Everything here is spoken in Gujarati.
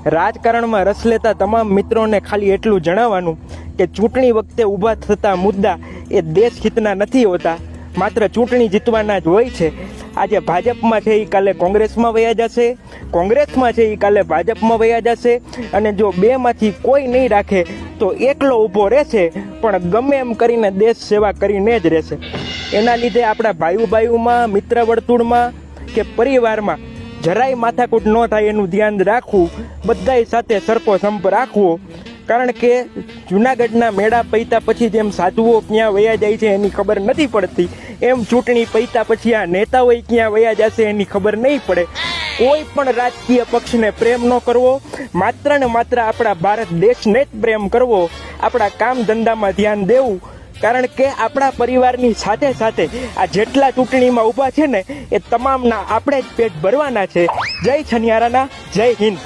રાજકારણમાં રસ લેતા તમામ મિત્રોને ખાલી એટલું જણાવવાનું કે ચૂંટણી વખતે ઊભા થતા મુદ્દા એ દેશ હિતના નથી હોતા, માત્ર ચૂંટણી જીતવાના જ હોય છે। આજે ભાજપમાં છે એ કાલે કોંગ્રેસમાં વયા જશે, કોંગ્રેસમાં છે એ કાલે ભાજપમાં વયા જશે, અને જો બેમાંથી કોઈ નહીં રાખે તો એકલો ઊભો રહેશે, પણ ગમે એમ કરીને દેશ સેવા કરીને જ રહેશે। એના લીધે આપણા ભાઈઓમાં, મિત્ર વર્તુળમાં કે પરિવારમાં જરાય માથાકૂટ ન થાય એનું ધ્યાન રાખવું, બધાય સાથે સરખો સંપ રાખવો। કારણ કે જૂનાગઢના મેળા પૈતા પછી જેમ સાધુઓ ક્યાં વયા જાય છે એની ખબર નથી પડતી, એમ ચૂંટણી પૈતા પછી આ નેતાઓ ક્યાં વયા જશે એની ખબર નહીં પડે। કોઈ પણ રાજકીય પક્ષને પ્રેમ ન કરવો, માત્ર ને માત્ર આપણા ભારત દેશને જ પ્રેમ કરવો, આપણા કામ ધંધામાં ધ્યાન દેવું। કારણ કે આપણા પરિવારની સાથે સાથે આ જેટલા ચૂંટણીમાં ઊભા છે ને એ તમામના આપણે જ પેટ ભરવાના છે। જય છનિયારાના, જય હિન્દ।